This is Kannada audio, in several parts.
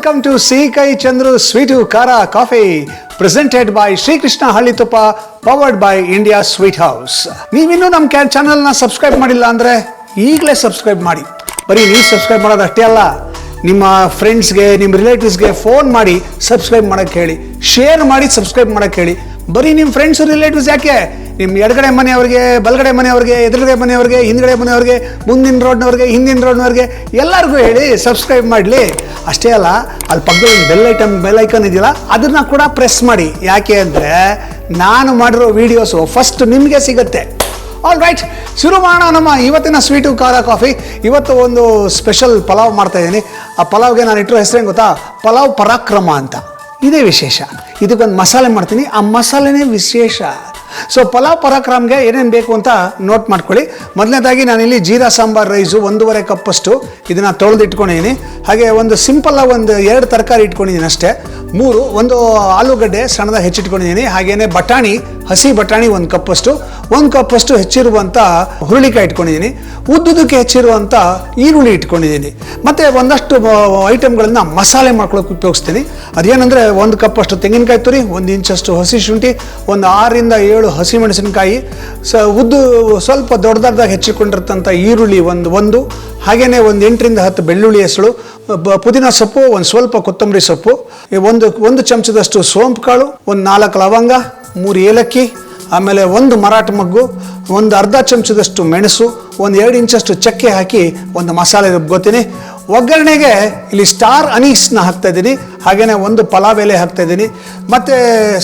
Welcome to Kai Chandru Sweetu Kara Coffee, presented by Sri Krishna Halli Tuppa, powered by India Sweet House. ನೀವಿನ್ನೂ ನಮ್ಮ ಚಾನಲ್ನ ಸಬ್ಸ್ಕ್ರೈಬ್ ಮಾಡಿಲ್ಲ ಅಂದರೆ ಈಗಲೇ ಸಬ್ಸ್ಕ್ರೈಬ್ ಮಾಡಿ. ಬರೀ ನೀವು ಸಬ್ಸ್ಕ್ರೈಬ್ ಮಾಡೋದು ಅಷ್ಟೇ ಅಲ್ಲ, ನಿಮ್ಮ ಫ್ರೆಂಡ್ಸ್ಗೆ, ನಿಮ್ಮ ರಿಲೇಟಿವ್ಸ್ಗೆ ಫೋನ್ ಮಾಡಿ ಸಬ್ಸ್ಕ್ರೈಬ್ ಮಾಡೋಕ್ಕೆ ಹೇಳಿ, ಶೇರ್ ಮಾಡಿ ಸಬ್ಸ್ಕ್ರೈಬ್ ಮಾಡೋಕ್ಕೆ ಹೇಳಿ. ಬರೀ ನಿಮ್ಮ ಫ್ರೆಂಡ್ಸು ರಿಲೇಟಿವ್ಸ್ ಯಾಕೆ, ನಿಮ್ಮ ಎಡಗಡೆ ಮನೆಯವ್ರಿಗೆ, ಬಲಗಡೆ ಮನೆಯವ್ರಿಗೆ, ಎದುರುಗಡೆ ಮನೆಯವ್ರಿಗೆ, ಹಿಂದ್ಗಡೆ ಮನೆಯವ್ರಿಗೆ, ಮುಂದಿನ ರೋಡ್ನವ್ರಿಗೆ, ಹಿಂದಿನ ರೋಡ್ನವ್ರಿಗೆ ಎಲ್ಲರಿಗೂ ಹೇಳಿ ಸಬ್ಸ್ಕ್ರೈಬ್ ಮಾಡಲಿ. ಅಷ್ಟೇ ಅಲ್ಲ, ಅಲ್ಲಿ ಪಕ್ಕದಲ್ಲಿ ಬೆಲ್ ಐಕನ್ ಇದೆಯಲ್ಲ, ಅದನ್ನು ಕೂಡ ಪ್ರೆಸ್ ಮಾಡಿ. ಯಾಕೆ ಅಂದರೆ ನಾನು ಮಾಡಿರೋ ವೀಡಿಯೋಸು ಫಸ್ಟ್ ನಿಮಗೆ ಸಿಗುತ್ತೆ. ಆಲ್ ರೈಟ್, ಶುರು ಮಾಡೋಣ ನಮ್ಮ ಇವತ್ತಿನ ಸ್ವೀಟು ಖಾರ ಕಾಫಿ. ಇವತ್ತು ಒಂದು ಸ್ಪೆಷಲ್ ಪಲಾವ್ ಮಾಡ್ತಾಯಿದ್ದೀನಿ. ಆ ಪಲಾವ್ಗೆ ನಾನು ಇಟ್ಟಿರೋ ಹೆಸರೇನು ಗೊತ್ತಾ? ಪಲಾವ್ ಪರಾಕ್ರಮ ಅಂತ. ಇದೇ ವಿಶೇಷ. ಇದಕ್ಕೊಂದು ಮಸಾಲೆ ಮಾಡ್ತೀನಿ, ಆ ಮಸಾಲೆನೇ ವಿಶೇಷ. ಸೊ ಪಲಾವ್ ಪರಾಕ್ರಮ್ಗೆ ಏನೇನು ಬೇಕು ಅಂತ ನೋಟ್ ಮಾಡ್ಕೊಳ್ಳಿ. ಮೊದಲನೇದಾಗಿ ನಾನಿಲ್ಲಿ ಜೀರಾ ಸಾಂಬಾರ್ ರೈಸು 1.5 ಕಪ್ಪಷ್ಟು ಇದನ್ನು ತೊಳೆದು ಇಟ್ಕೊಂಡಿದ್ದೀನಿ. ಹಾಗೆ ಒಂದು ಸಿಂಪಲ್ಲಾಗಿ ಒಂದು 2 ತರಕಾರಿ ಇಟ್ಕೊಂಡಿದ್ದೀನಿ ಅಷ್ಟೇ. 3 ಒಂದು ಆಲೂಗಡ್ಡೆ ಸಣ್ಣದಾಗಿ ಹೆಚ್ಚಿಟ್ಕೊಂಡಿದ್ದೀನಿ. ಹಾಗೆಯೇ ಬಟಾಣಿ, ಹಸಿ ಬಟಾಣಿ 1 ಕಪ್ಪಷ್ಟು, 1 ಕಪ್ಪಷ್ಟು ಹೆಚ್ಚಿರುವಂಥ ಹುರುಳಿಕಾಯಿ ಇಟ್ಕೊಂಡಿದ್ದೀನಿ. ಉದ್ದುದಕ್ಕೆ ಹೆಚ್ಚಿರುವಂಥ ಈರುಳ್ಳಿ ಇಟ್ಕೊಂಡಿದ್ದೀನಿ. ಮತ್ತು ಒಂದಷ್ಟು ಐಟಮ್ಗಳನ್ನು ಮಸಾಲೆ ಮಾಡ್ಕೊಳ್ಳೋಕೆ ಉಪಯೋಗಿಸ್ತೀನಿ. ಅದೇನೆಂದರೆ 1 ಕಪ್ಪಷ್ಟು ತೆಂಗಿನಕಾಯಿ ತುರಿ, 1 ಇಂಚಷ್ಟು ಹಸಿ ಶುಂಠಿ, ಒಂದು 6 ರಿಂದ 7 ಹಸಿಮೆಣಸಿನಕಾಯಿ, ಉದ್ದು ಸ್ವಲ್ಪ ದೊಡ್ಡದಾಗಿ ಹೆಚ್ಚಿಕೊಂಡಿರ್ತಂಥ ಈರುಳ್ಳಿ ಒಂದು, ಹಾಗೆಯೇ ಒಂದು 8 ರಿಂದ 10 ಬೆಳ್ಳುಳ್ಳಿ ಹೆಸಳು, ಪುದೀನ ಸೊಪ್ಪು, ಒಂದು ಸ್ವಲ್ಪ ಕೊತ್ತಂಬರಿ ಸೊಪ್ಪು, ಒಂದು ಚಮಚದಷ್ಟು ಸೋಂಪು ಕಾಳು, ಒಂದು 4 ಲವಂಗ, 3 ಏಲಕ್ಕಿ, ಆಮೇಲೆ 1 ಮರಾಠ ಮಗ್ಗು, ಒಂದು ಅರ್ಧ ಚಮಚದಷ್ಟು ಮೆಣಸು, ಒಂದು 2 ಇಂಚಷ್ಟು ಚಕ್ಕೆ ಹಾಕಿ ಒಂದು ಮಸಾಲೆ ರುಬ್ಕೋತೀನಿ. ಒಗ್ಗರಣೆಗೆ ಇಲ್ಲಿ ಸ್ಟಾರ್ ಅನೀಸ್ನ ಹಾಕ್ತಾಯಿದ್ದೀನಿ. ಹಾಗೆಯೇ 1 ಪಲಾವ್ ಎಲೆ ಹಾಕ್ತಾಯಿದ್ದೀನಿ. ಮತ್ತು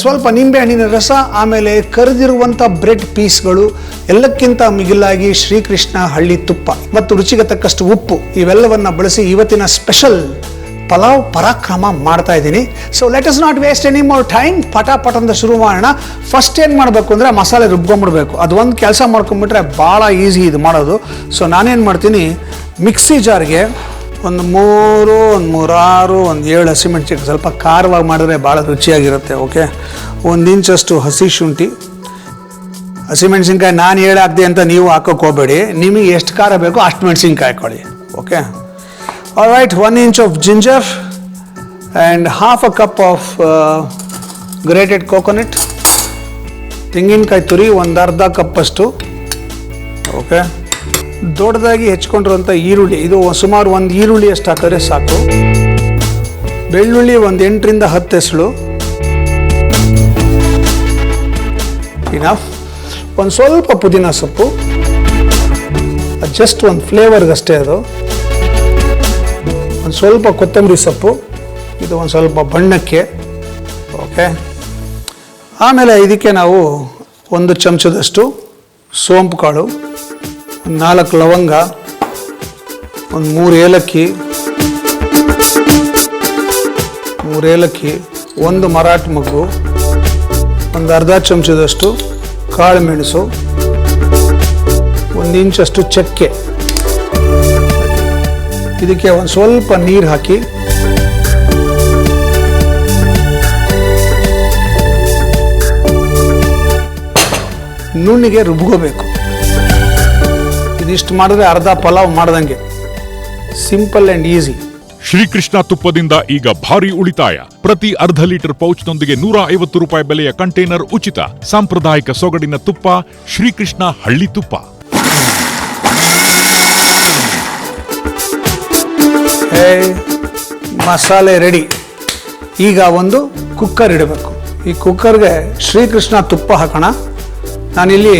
ಸ್ವಲ್ಪ ನಿಂಬೆಹಣ್ಣಿನ ರಸ, ಆಮೇಲೆ ಕರಿದಿರುವಂಥ ಬ್ರೆಡ್ ಪೀಸ್ಗಳು, ಎಲ್ಲಕ್ಕಿಂತ ಮಿಗಿಲಾಗಿ ಶ್ರೀಕೃಷ್ಣ ಹಳ್ಳಿ ತುಪ್ಪ ಮತ್ತು ರುಚಿಗೆ ತಕ್ಕಷ್ಟು ಉಪ್ಪು, ಇವೆಲ್ಲವನ್ನು ಬಳಸಿ ಇವತ್ತಿನ ಸ್ಪೆಷಲ್ ಪಲಾವ್ ಪರಾಕ್ರಮ ಮಾಡ್ತಾ ಇದ್ದೀನಿ. So let us not waste any more time. ಪಟ ಅಂತ ಶುರು ಮಾಡೋಣ. ಫಸ್ಟ್ ಏನು ಮಾಡಬೇಕು ಅಂದರೆ ಮಸಾಲೆ ರುಬ್ಕೊಂಡ್ಬಿಡ್ಬೇಕು. ಅದು ಒಂದು ಕೆಲಸ ಮಾಡ್ಕೊಂಡ್ಬಿಟ್ರೆ ಭಾಳ ಈಸಿ ಇದು ಮಾಡೋದು. ಸೊ ನಾನೇನು ಮಾಡ್ತೀನಿ, ಮಿಕ್ಸಿ ಜಾರ್ಗೆ ಒಂದು 3, ಒಂದು 3, 6, ಒಂದು 7 ಹಸಿಮೆಣ್ಸಿನ್ಕಾಯಿ, ಸ್ವಲ್ಪ ಖಾರವಾಗಿ ಮಾಡಿದ್ರೆ ಭಾಳ ರುಚಿಯಾಗಿರುತ್ತೆ. ಓಕೆ, 1 ಇಂಚಷ್ಟು ಹಸಿ ಶುಂಠಿ, ಹಸಿಮೆಣ್ಸಿನ್ಕಾಯಿ ನಾನು ಹಾಕ್ದೆ ಅಂತ ನೀವು ಹಾಕೋಕೆ ಹೋಗಬೇಡಿ. ನಿಮಗೆ ಎಷ್ಟು ಖಾರ ಬೇಕೋ ಅಷ್ಟು ಮೆಣಸಿನ್ಕಾಯಿ ಹಾಕೊಳ್ಳಿ. Okay, all right, 1 inch of ginger and half a cup of grated coconut, ತೆಂಗಿನಕಾಯಿ ತುರಿ ಒಂದು ಅರ್ಧ ಕಪ್ಪಷ್ಟು. ಓಕೆ, ದೊಡ್ಡದಾಗಿ ಹೆಚ್ಕೊಂಡಿರುವಂಥ ಈರುಳ್ಳಿ, ಇದು ಸುಮಾರು 1 ಈರುಳ್ಳಿ ಅಷ್ಟು ಹಾಕಿದ್ರೆ ಸಾಕು. ಬೆಳ್ಳುಳ್ಳಿ ಒಂದು 8 ರಿಂದ 10 ಹೆಸಳು, ಇನಫ್. ಒಂದು ಸ್ವಲ್ಪ ಪುದೀನ ಸೊಪ್ಪು, ಜಸ್ಟ್ ಒಂದು ಫ್ಲೇವರ್ಗಷ್ಟೇ ಅದು. ಒಂದು ಸ್ವಲ್ಪ ಕೊತ್ತಂಬರಿ ಸೊಪ್ಪು, ಇದು ಒಂದು ಸ್ವಲ್ಪ ಬಣ್ಣಕ್ಕೆ. ಓಕೆ, ಆಮೇಲೆ ಇದಕ್ಕೆ ನಾವು 1 ಚಮಚದಷ್ಟು ಸೋಂಪು ಕಾಳು, 4 ಲವಂಗ, ಒಂದು 3 ಏಲಕ್ಕಿ, 1 ಮರಾಠ ಮಗ್ಗು, ಒಂದು ಅರ್ಧ ಚಮಚದಷ್ಟು ಕಾಳು ಮೆಣಸು, 1 ಇಂಚಷ್ಟು ಚಕ್ಕೆ. ಇದಕ್ಕೆ ಒಂದು ಸ್ವಲ್ಪ ನೀರು ಹಾಕಿ ನುಣ್ಣಿಗೆ ರುಬ್ಕೋಬೇಕು. ಇದಿಷ್ಟು ಮಾಡಿದ್ರೆ ಅರ್ಧ ಪಲಾವ್ ಮಾಡ್ದಂಗೆ. Simple and easy. ಶ್ರೀಕೃಷ್ಣ ತುಪ್ಪದಿಂದ ಈಗ ಭಾರಿ ಉಳಿತಾಯ. ಪ್ರತಿ ಅರ್ಧ ಲೀಟರ್ ಪೌಚ್ನೊಂದಿಗೆ 150 ರೂಪಾಯಿ ಬೆಲೆಯ ಕಂಟೈನರ್ ಉಚಿತ. ಸಾಂಪ್ರದಾಯಿಕ ಸೊಗಡಿನ ತುಪ್ಪ, ಶ್ರೀಕೃಷ್ಣ ಹಳ್ಳಿ ತುಪ್ಪ. ಮಸಾಲೆ ರೆಡಿ. ಈಗ ಒಂದು ಕುಕ್ಕರ್ ಇಡಬೇಕು. ಈ ಕುಕ್ಕರ್ಗೆ ಶ್ರೀಕೃಷ್ಣ ತುಪ್ಪ ಹಾಕೋಣ. ನಾನಿಲ್ಲಿ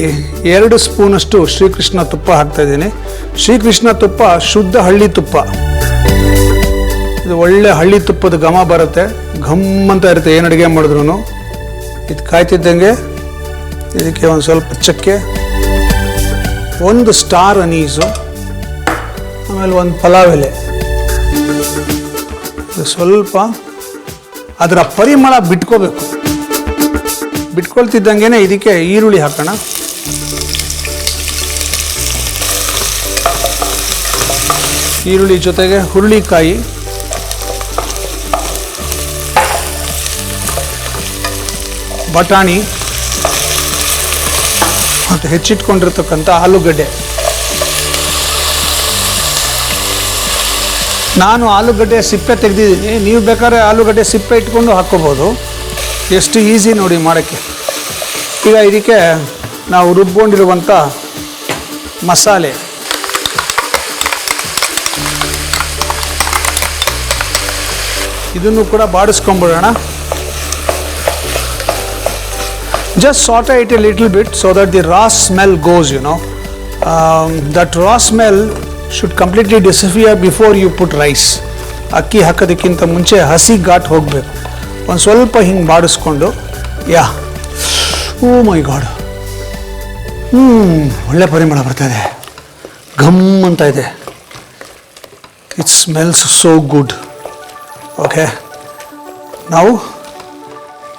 2 ಸ್ಪೂನಷ್ಟು ಶ್ರೀಕೃಷ್ಣ ತುಪ್ಪ ಹಾಕ್ತಾ ಇದ್ದೀನಿ. ಶ್ರೀಕೃಷ್ಣ ತುಪ್ಪ ಶುದ್ಧ ಹಳ್ಳಿ ತುಪ್ಪ. ಇದು ಒಳ್ಳೆ ಹಳ್ಳಿ ತುಪ್ಪದ ಘಮ ಬರುತ್ತೆ, ಘಮ್ ಅಂತ ಇರುತ್ತೆ ಏನು ಅಡುಗೆ ಮಾಡಿದ್ರು. ಇದು ಕಾಯ್ತಿದ್ದಂಗೆ ಇದಕ್ಕೆ ಒಂದು ಸ್ವಲ್ಪ ಚಕ್ಕೆ, 1 ಸ್ಟಾರ್ ಅನೀಸು, ಆಮೇಲೆ 1 ಪಲಾವ್ ಎಲೆ. ಸ್ವಲ್ಪ ಅದರ ಪರಿಮಳ ಬಿಟ್ಕೋಬೇಕು. ಬಿಟ್ಕೊಳ್ತಿದ್ದಂಗೆ ಇದಕ್ಕೆ ಈರುಳ್ಳಿ ಹಾಕೋಣ. ಈರುಳ್ಳಿ ಜೊತೆಗೆ ಹುರುಳಿಕಾಯಿ, ಬಟಾಣಿ ಮತ್ತು ಹೆಚ್ಚಿಟ್ಕೊಂಡಿರ್ತಕ್ಕಂಥ ಆಲೂಗಡ್ಡೆ. ನಾನು ಆಲೂಗಡ್ಡೆ ಸಿಪ್ಪೆ ತೆಗೆದಿದ್ದೀನಿ, ನೀವು ಬೇಕಾದ್ರೆ ಆಲೂಗಡ್ಡೆ ಸಿಪ್ಪೆ ಇಟ್ಕೊಂಡು ಹಾಕ್ಕೋಬೋದು. ಎಷ್ಟು ಈಸಿ ನೋಡಿ ಮಾಡೋಕ್ಕೆ. ಈಗ ಇದಕ್ಕೆ ನಾವು ರುಬ್ಕೊಂಡಿರುವಂಥ ಮಸಾಲೆ, ಇದನ್ನು ಕೂಡ ಬಾಡಿಸ್ಕೊಂಬಿಡೋಣ. Just saute it a little bit so that the raw smell goes, that raw smell should completely disappear before you put rice. ಅಕ್ಕಿ ಹಾಕೋದಕ್ಕಿಂತ ಮುಂಚೆ ಹಸಿ ಘಾಟ್ ಹೋಗಬೇಕು. ಒಂದು ಸ್ವಲ್ಪ ಹಿಂಗೆ ಬಾಡಿಸ್ಕೊಂಡು, ಓ ಮೈ ಗಾಡ್, ಒಳ್ಳೆ ಪರಿಮಳ ಬರ್ತಾಯಿದೆ, ಘಮ್ ಅಂತ ಇದೆ. It smells so good. Okay, ನಾವು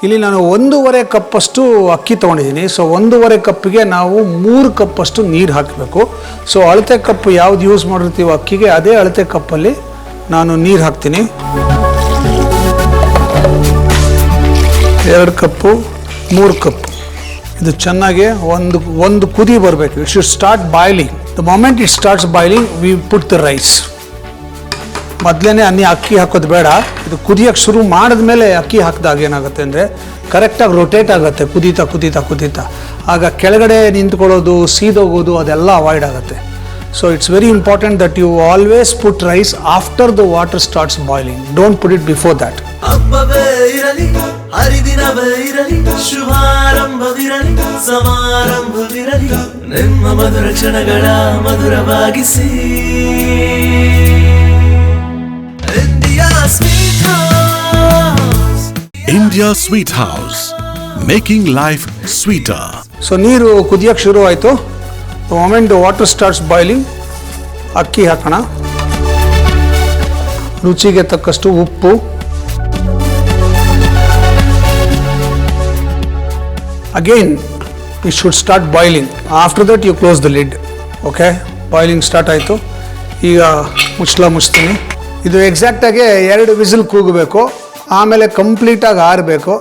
ಇಲ್ಲಿ ನಾನು 1.5 ಕಪ್ಪಷ್ಟು ಅಕ್ಕಿ ತೊಗೊಂಡಿದ್ದೀನಿ. ಸೊ 1.5 ಕಪ್ಪಿಗೆ ನಾವು 3 ಕಪ್ಪಷ್ಟು ನೀರು ಹಾಕಬೇಕು. ಸೊ ಅಳತೆ ಕಪ್ಪು ಯಾವ್ದು ಯೂಸ್ ಮಾಡಿರ್ತೀವೋ ಅಕ್ಕಿಗೆ ಅದೇ ಅಳತೆ ಕಪ್ಪಲ್ಲಿ ನಾನು ನೀರು ಹಾಕ್ತೀನಿ. 2 ಕಪ್ಪು 3 ಕಪ್. ಇದು ಚೆನ್ನಾಗಿ ಒಂದು ಕುದಿ ಬರಬೇಕು. It should start boiling. The moment it starts boiling we put the rice. ಮೊದಲೇ ಅಕ್ಕಿ ಹಾಕೋದು ಬೇಡ. ಇದು ಕುದಿಯೋಕ್ಕೆ ಶುರು ಮಾಡಿದ್ಮೇಲೆ ಅಕ್ಕಿ ಹಾಕಿದಾಗ ಏನಾಗುತ್ತೆ ಅಂದರೆ ಕರೆಕ್ಟಾಗಿ ರೊಟೇಟ್ ಆಗುತ್ತೆ ಕುದೀತಾ ಕುದೀತಾ ಕುದೀತಾ. ಆಗ ಕೆಳಗಡೆ ನಿಂತ್ಕೊಳ್ಳೋದು, ಸೀದೋಗೋದು ಅದೆಲ್ಲ ಅವಾಯ್ಡ್ ಆಗುತ್ತೆ. So it's very important that you always put rice after the water starts boiling. Don't put it before that. ಹಬ್ಬವೇ ಇರಲಿ, ಹರಿದಿನವೇ ಇರಲಿ, ಶುಭಾರಂಭವಿರಲಿ, ಸಮಾರಂಭವಿರಲಿ, ನಿಮ್ಮ ಮಧುರ ಕ್ಷಣಗಳ ಮಧುರವಾಗಿಸಿ. India Sweet House, making life sweeter. So ನೀರು ಕುದಿಯೋಕ್ಕೆ ಶುರು ಆಯಿತು. The moment water starts boiling ಅಕ್ಕಿ ಹಾಕೋಣ. ರುಚಿಗೆ ತಕ್ಕಷ್ಟು ಉಪ್ಪು, again it should start boiling. After that you close the lid. Okay, boiling start ಆಯಿತು. ಈಗ ಮುಚ್ತೀನಿ. ಇದು ಎಕ್ಸಾಕ್ಟಾಗಿ 2 ವಿಸಿಲ್ ಕೂಗಬೇಕು. ಆಮೇಲೆ ಕಂಪ್ಲೀಟಾಗಿ ಆರಬೇಕು.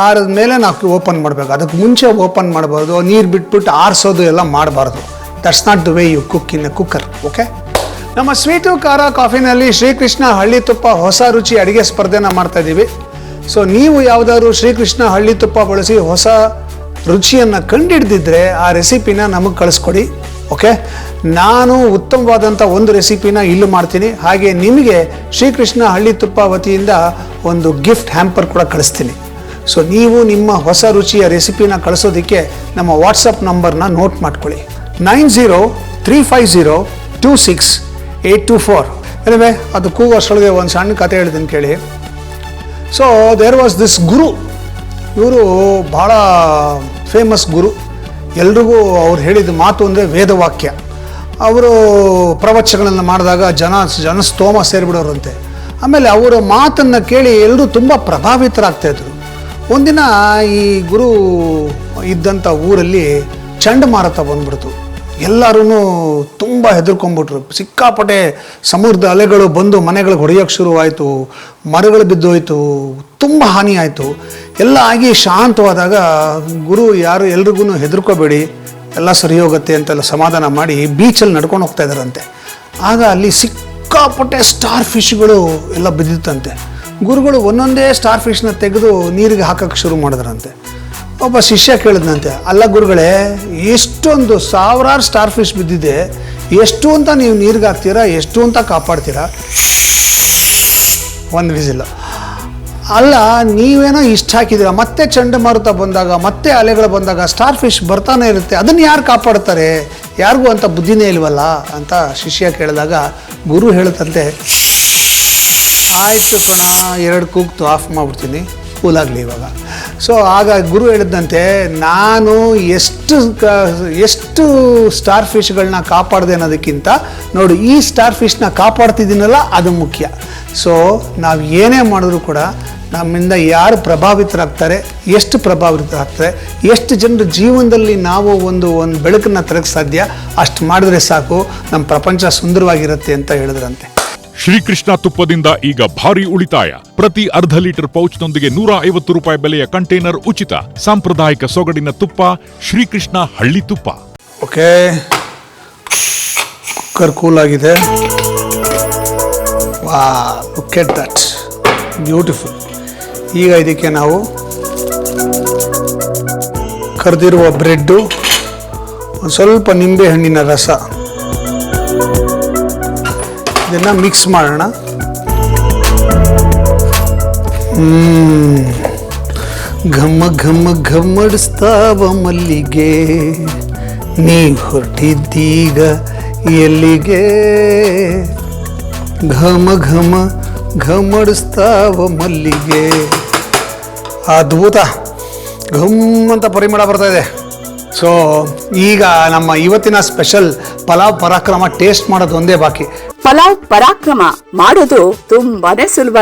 ಆರಿದ ಮೇಲೆ ನಾವು ಓಪನ್ ಮಾಡಬೇಕು. ಅದಕ್ಕೆ ಮುಂಚೆ ಓಪನ್ ಮಾಡಬಾರ್ದು. ನೀರು ಬಿಟ್ಬಿಟ್ಟು ಆರಿಸೋದು ಎಲ್ಲ ಮಾಡಬಾರ್ದು. That's not the way you cook in a cooker. Okay, ನಮ್ಮ ಸ್ವೀಟು ಖಾರ ಕಾಫಿನಲ್ಲಿ ಶ್ರೀಕೃಷ್ಣ ಹಳ್ಳಿ ತುಪ್ಪ ಹೊಸ ರುಚಿ ಅಡುಗೆ ಸ್ಪರ್ಧೆನ ಮಾಡ್ತಾಯಿದ್ದೀವಿ. ಸೊ ನೀವು ಯಾವುದಾದ್ರು ಶ್ರೀಕೃಷ್ಣ ಹಳ್ಳಿ ತುಪ್ಪ ಬಳಸಿ ಹೊಸ ರುಚಿಯನ್ನು ಕಂಡುಹಿಡ್ದಿದ್ರೆ ಆ ರೆಸಿಪಿನ ನಮಗೆ ಕಳಿಸ್ಕೊಡಿ. ಓಕೆ, ನಾನು ಉತ್ತಮವಾದಂಥ ಒಂದು ರೆಸಿಪಿನ ಇಲ್ಲಿ ಮಾಡ್ತೀನಿ. ಹಾಗೆ ನಿಮಗೆ ಶ್ರೀಕೃಷ್ಣ ಹಳ್ಳಿ ತುಪ್ಪ ವತಿಯಿಂದ ಒಂದು ಗಿಫ್ಟ್ ಹ್ಯಾಂಪರ್ ಕೂಡ ಕಳಿಸ್ತೀನಿ. ಸೊ ನೀವು ನಿಮ್ಮ ಹೊಸ ರುಚಿಯ ರೆಸಿಪಿನ ಕಳಿಸೋದಕ್ಕೆ ನಮ್ಮ ವಾಟ್ಸಪ್ ನಂಬರ್ನ ನೋಟ್ ಮಾಡ್ಕೊಳ್ಳಿ. 9035026824. ಏನಿವೆ ಅದು ಕೂಗೋಷ್ಟೊಳಗೆ ಒಂದು ಸಣ್ಣ ಕತೆ ಹೇಳ್ತೀನಿ ಕೇಳಿ. ಸೊ ದೇರ್ ವಾಸ್ ದಿಸ್ ಗುರು. ಇವರು ಭಾಳ ಫೇಮಸ್ ಗುರು. ಎಲ್ರಿಗೂ ಅವ್ರು ಹೇಳಿದ ಮಾತು ಅಂದರೆ ವೇದವಾಕ್ಯ. ಅವರು ಪ್ರವಚನಗಳನ್ನು ಮಾಡಿದಾಗ ಜನಸ್ತೋಮ ಸೇರಿಬಿಡೋರಂತೆ. ಆಮೇಲೆ ಅವರ ಮಾತನ್ನು ಕೇಳಿ ಎಲ್ಲರೂ ತುಂಬ ಪ್ರಭಾವಿತರಾಗ್ತಾಯಿದ್ರು. ಒಂದಿನ ಈ ಗುರು ಇದ್ದಂಥ ಊರಲ್ಲಿ ಚಂಡಮಾರುತ ಬಂದ್ಬಿಡ್ತು. ಎಲ್ಲರೂ ತುಂಬ ಹೆದರ್ಕೊಂಡ್ಬಿಟ್ರು. ಸಿಕ್ಕಾಪಟ್ಟೆ ಸಮುದ್ರದ ಅಲೆಗಳು ಬಂದು ಮನೆಗಳಿಗೆ ಹೊಡೆಯೋಕ್ಕೆ ಶುರುವಾಯಿತು. ಮರಗಳು ಬಿದ್ದೋಯ್ತು. ತುಂಬ ಹಾನಿ ಆಯಿತು. ಎಲ್ಲ ಆಗಿ ಶಾಂತವಾದಾಗ ಗುರು ಎಲ್ರಿಗೂ ಹೆದರ್ಕೋಬೇಡಿ, ಎಲ್ಲ ಸರಿ ಹೋಗುತ್ತೆ ಅಂತೆಲ್ಲ ಸಮಾಧಾನ ಮಾಡಿ ಬೀಚಲ್ಲಿ ನಡ್ಕೊಂಡು ಹೋಗ್ತಾ ಇದ್ದಾರಂತೆ. ಆಗ ಅಲ್ಲಿ ಸಿಕ್ಕಾಪಟ್ಟೆ ಸ್ಟಾರ್ ಫಿಶ್ಗಳು ಎಲ್ಲ ಬಿದ್ದಿತ್ತಂತೆ. ಗುರುಗಳು ಒಂದೊಂದೇ ಸ್ಟಾರ್ ಫಿಶ್ನ ತೆಗೆದು ನೀರಿಗೆ ಹಾಕೋಕ್ಕೆ ಶುರು ಮಾಡಿದ್ರಂತೆ. ಒಬ್ಬ ಶಿಷ್ಯ ಕೇಳಿದ್ನಂತೆ, ಅಲ್ಲ ಗುರುಗಳೇ, ಎಷ್ಟೊಂದು ಸಾವಿರಾರು ಸ್ಟಾರ್ ಫಿಶ್ ಬಿದ್ದಿದೆ, ಎಷ್ಟು ಅಂತ ನೀವು ನೀರಿಗೆ ಹಾಕ್ತೀರಾ, ಎಷ್ಟು ಅಂತ ಕಾಪಾಡ್ತೀರಾ? ಒಂದು ವಿಸಿಲ್. ಅಲ್ಲ, ನೀವೇನೋ ಇಷ್ಟು ಹಾಕಿದ್ದೀರಾ, ಮತ್ತೆ ಚಂಡಮಾರುತ ಬಂದಾಗ, ಮತ್ತೆ ಅಲೆಗಳು ಬಂದಾಗ ಸ್ಟಾರ್ ಫಿಶ್ ಬರ್ತಾನೆ ಇರುತ್ತೆ, ಅದನ್ನು ಯಾರು ಕಾಪಾಡ್ತಾರೆ? ಯಾರಿಗೂ ಅಂತ ಬುದ್ಧಿನೇ ಇಲ್ವಲ್ಲ ಅಂತ ಶಿಷ್ಯ ಕೇಳಿದಾಗ ಗುರು ಹೇಳುತ್ತಂತೆ, ಆಯಿತು ಕಣ, 2 ಕೂಗ್ತು ಆಫ್ ಮಾಡಿಬಿಡ್ತೀನಿ, ಕೂಲಾಗಲಿ ಇವಾಗ. ಸೊ ಆಗ ಗುರು ಹೇಳಿದಂತೆ, ನಾನು ಎಷ್ಟು ಸ್ಟಾರ್ ಫಿಶ್ಗಳನ್ನ ಕಾಪಾಡಿದೆ ಅನ್ನೋದಕ್ಕಿಂತ ನೋಡಿ ಈ ಸ್ಟಾರ್ ಫಿಶ್ನ ಕಾಪಾಡ್ತಿದ್ದೀನಲ್ಲ ಅದು ಮುಖ್ಯ. ಸೊ ನಾವು ಏನೇ ಮಾಡಿದ್ರು ಕೂಡ ನಮ್ಮಿಂದ ಯಾರು ಪ್ರಭಾವಿತರಾಗ್ತಾರೆ, ಎಷ್ಟು ಪ್ರಭಾವಿತರಾಗ್ತಾರೆ, ಎಷ್ಟು ಜನರ ಜೀವನದಲ್ಲಿ ನಾವು ಒಂದು ಬೆಳಕನ್ನು ತರಕ್ಕೆ ಸಾಧ್ಯ, ಅಷ್ಟು ಮಾಡಿದ್ರೆ ಸಾಕು, ನಮ್ಮ ಪ್ರಪಂಚ ಸುಂದರವಾಗಿರುತ್ತೆ ಅಂತ ಹೇಳಿದ್ರಂತೆ. ಶ್ರೀಕೃಷ್ಣ ತುಪ್ಪದಿಂದ ಈಗ ಭಾರಿ ಉಳಿತಾಯ. ಪ್ರತಿ ಅರ್ಧ ಲೀಟರ್ ಪೌಚ್ನೊಂದಿಗೆ 150 ರೂಪಾಯಿ ಬೆಲೆಯ ಕಂಟೈನರ್ ಉಚಿತ. ಸಾಂಪ್ರದಾಯಿಕ ಸೊಗಡಿನ ತುಪ್ಪ ಶ್ರೀಕೃಷ್ಣ ಹಳ್ಳಿ ತುಪ್ಪ. ಓಕೆ, ಕುಕ್ಕರ್ ಕೂಲ್ ಆಗಿದೆ. Look at that, beautiful. ಈಗ ಇದಕ್ಕೆ ನಾವು ಕರೆದಿರುವ ಬ್ರೆಡ್ಡು, ಒಂದು ಸ್ವಲ್ಪ ನಿಂಬೆ ಹಣ್ಣಿನ ರಸ, ಇದನ್ನು ಮಿಕ್ಸ್ ಮಾಡೋಣ. ಘಮ ಘಮ ಘಮ್ಮಡಿಸ್ತಾವ ಮಲ್ಲಿಗೆ, ನೀ ಹೊರಟಿದ್ದೀಗ ಎಲ್ಲಿಗೆ? ಘಮ ಘಮ ಘಮ್ಮಡಿಸ್ತಾವ ಮಲ್ಲಿಗೆ. ಅದ್ಭುತ, ಘಮ್ ಅಂತ ಪರಿಮಳ ಬರ್ತಾ ಇದೆ. ಸೊ ಈಗ ನಮ್ಮ ಇವತ್ತಿನ ಸ್ಪೆಷಲ್ ಪಲಾವ್ ಪರಾಕ್ರಮ ಟೇಸ್ಟ್ ಮಾಡೋದು ಒಂದೇ ಬಾಕಿ. ಪಲಾವ್ ಪರಾಕ್ರಮ ಮಾಡೋದು ತುಂಬಾನೇ ಸುಲಭ.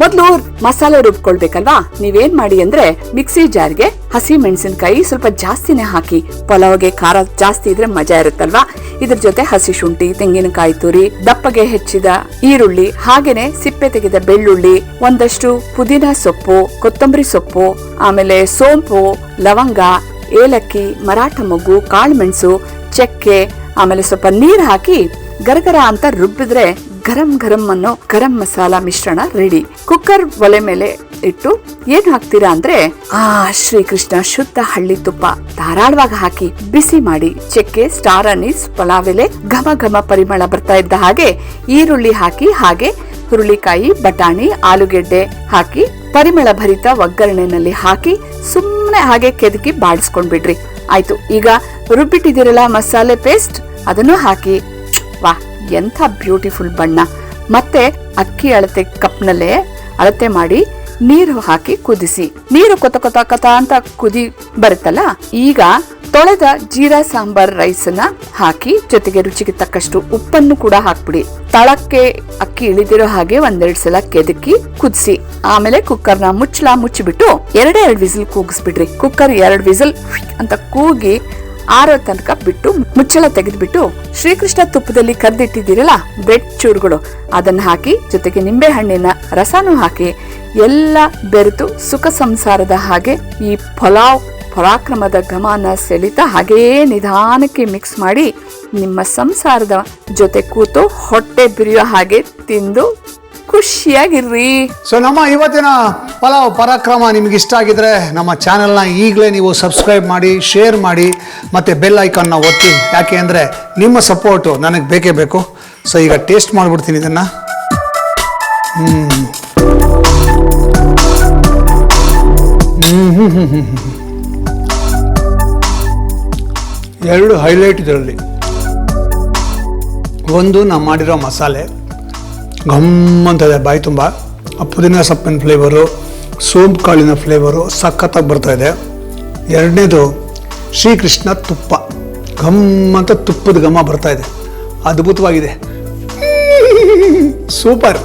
ಮೊದ್ಲು ಮಸಾಲೆ ರುಬ್ಕೊಳ್ಬೇಕಲ್ವಾ? ನೀವೇನ್ ಮಾಡಿ ಅಂದ್ರೆ ಮಿಕ್ಸಿ ಜಾರ್ಗೆ ಹಸಿ ಮೆಣಸಿನಕಾಯಿ ಸ್ವಲ್ಪ ಜಾಸ್ತಿನೇ ಹಾಕಿ. ಪಲಾವ್ಗೆ ಖಾರ ಜಾಸ್ತಿ ಇದ್ರೆ ಮಜಾ ಇರುತ್ತಲ್ವಾ? ಇದ್ರ ಜೊತೆ ಹಸಿ ಶುಂಠಿ, ತೆಂಗಿನಕಾಯಿ ತುರಿ, ದಪ್ಪಗೆ ಹೆಚ್ಚಿದ ಈರುಳ್ಳಿ, ಹಾಗೇನೆ ಸಿಪ್ಪೆ ತೆಗೆದ ಬೆಳ್ಳುಳ್ಳಿ, ಒಂದಷ್ಟು ಪುದೀನ ಸೊಪ್ಪು, ಕೊತ್ತಂಬರಿ ಸೊಪ್ಪು, ಆಮೇಲೆ ಸೋಂಪು, ಲವಂಗ, ಏಲಕ್ಕಿ, ಮರಾಠ ಮೊಗ್ಗು, ಕಾಳುಮೆಣಸು, ಚಕ್ಕೆ, ಆಮೇಲೆ ಸ್ವಲ್ಪ ನೀರ್ ಹಾಕಿ ಗರಗರ ಅಂತ ರುಬ್ಬಿದ್ರೆ ಗರಂ ಗರಂ ಅನ್ನೋ ಗರಂ ಮಸಾಲಾ ಮಿಶ್ರಣ ರೆಡಿ. ಕುಕ್ಕರ್ ಒಲೆ ಮೇಲೆ ಇಟ್ಟು ಏನ್ ಹಾಕ್ತೀರಾ ಅಂದ್ರೆ ಶ್ರೀಕೃಷ್ಣ ಶುದ್ಧ ಹಳ್ಳಿ ತುಪ್ಪ ಧಾರಾಳವಾಗಿ ಹಾಕಿ ಬಿಸಿ ಮಾಡಿ, ಚಕ್ಕೆ, ಸ್ಟಾರ್ ಅನೀಸ್, ಪಲಾವ್ ಎಲೆ, ಘಮ ಘಮ ಪರಿಮಳ ಬರ್ತಾ ಇದ್ದ ಹಾಗೆ ಈರುಳ್ಳಿ ಹಾಕಿ, ಹಾಗೆ ಹುರುಳಿಕಾಯಿ, ಬಟಾಣಿ, ಆಲೂಗೆಡ್ಡೆ ಹಾಕಿ ಪರಿಮಳ ಭರಿತ ಒಗ್ಗರಣೆನಲ್ಲಿ ಹಾಕಿ ಸುಮ್ಮನೆ ಹಾಗೆ ಕೆದಕಿ ಬಾಡಿಸ್ಕೊಂಡ್ಬಿಡ್ರಿ. ಆಯ್ತು. ಈಗ ರುಬ್ಬಿಟ್ಟಿದಿರಲ್ಲ ಮಸಾಲೆ ಪೇಸ್ಟ್, ಅದನ್ನು ಹಾಕಿ. ವಾ, ಎಂಥ ಬ್ಯೂಟಿಫುಲ್ ಬಣ್ಣ. ಮತ್ತೆ ಅಕ್ಕಿ ಅಳತೆ ಕಪ್ನಲ್ಲೇ ಅಳತೆ ಮಾಡಿ ನೀರು ಹಾಕಿ ಕುದಿಸಿ. ನೀರು ಕೊತ ಕೊತ ಕೊತ ಅಂತ ಕುದಿ ಬರುತ್ತಲ್ಲ, ಈಗ ತೊಳೆದ ಜೀರಾ ಸಾಂಬಾರ್ ರೈಸ್ ನ ಹಾಕಿ, ಜೊತೆಗೆ ರುಚಿಗೆ ತಕ್ಕಷ್ಟು ಉಪ್ಪನ್ನು ಕೂಡ ಹಾಕ್ಬಿಡಿ. ತಳಕ್ಕೆ ಅಕ್ಕಿ ಇಳಿದಿರೋ ಹಾಗೆ ಒಂದೆರಡು ಸಲ ಕೆದಕಿ ಕುದಿಸಿ. ಆಮೇಲೆ ಕುಕ್ಕರ್ನ ಮುಚ್ಚಿಬಿಟ್ಟು 2 ವಿಸಿಲ್ ಕೂಗಿಸ್ಬಿಡ್ರಿ. ಕುಕ್ಕರ್ 2 ವಿಸಿಲ್ ಅಂತ ಕೂಗಿ ಆರೋ ತನಕ ಬಿಟ್ಟು ಮುಚ್ಚಳ ತೆಗೆದ್ಬಿಟ್ಟು ಶ್ರೀಕೃಷ್ಣ ತುಪ್ಪದಲ್ಲಿ ಕರ್ದಿಟ್ಟಿದ್ದೀರಲ್ಲ ಬ್ರೆಡ್ ಚೂರುಗಳು, ಅದನ್ನ ಹಾಕಿ, ಜೊತೆಗೆ ನಿಂಬೆ ಹಣ್ಣಿನ ರಸನೂ ಹಾಕಿ, ಎಲ್ಲ ಬೆರೆತು ಸುಖ ಸಂಸಾರದ ಹಾಗೆ ಈ ಪಲಾವ್ ಪರಾಕ್ರಮದ ಘಮನ ಸೆಳಿತಾ ಹಾಗೇ ನಿಧಾನಕ್ಕೆ ಮಿಕ್ಸ್ ಮಾಡಿ ನಿಮ್ಮ ಸಂಸಾರದ ಜೊತೆ ಕೂತು ಹೊಟ್ಟೆ ಬಿರಿಯೋ ಹಾಗೆ ತಿಂದು ಖುಷಿಯಾಗಿರ್ರಿ. ಸೊ ನಮ್ಮ ಇವತ್ತಿನ ಪಲಾವ್ ಪರಾಕ್ರಮ ನಿಮ್ಗೆ ಇಷ್ಟ ಆಗಿದ್ರೆ ನಮ್ಮ ಚಾನೆಲ್ನ ಈಗಲೇ ನೀವು ಸಬ್ಸ್ಕ್ರೈಬ್ ಮಾಡಿ, ಶೇರ್ ಮಾಡಿ, ಮತ್ತು ಬೆಲ್ ಐಕಾನ್ನ ಒತ್ತಿ. ಯಾಕೆ ಅಂದರೆ ನಿಮ್ಮ ಸಪೋರ್ಟು ನನಗೆ ಬೇಕೇ ಬೇಕು. ಸೊ ಈಗ ಟೇಸ್ಟ್ ಮಾಡಿಬಿಡ್ತೀನಿ ಇದನ್ನು. ಎರಡು ಹೈಲೈಟ್ ಇದರಲ್ಲಿ. ಒಂದು ನಾವು ಮಾಡಿರೋ ಮಸಾಲೆ ಘಮ್ ಅಂತದೆ ಬಾಯಿ ತುಂಬ. ಆ ಪುದೀನ ಸೊಪ್ಪಿನ ಫ್ಲೇವರು, ಸೋಂಪು ಕಾಳಿನ ಫ್ಲೇವರು ಸಖತ್ತಾಗಿ ಬರ್ತಾಯಿದೆ. ಎರಡನೇದು ಶ್ರೀಕೃಷ್ಣ ತುಪ್ಪ, ಘಮ್ ಅಂತ ತುಪ್ಪದ ಘಮ ಬರ್ತಾಯಿದೆ. ಅದ್ಭುತವಾಗಿದೆ, ಸೂಪರ್.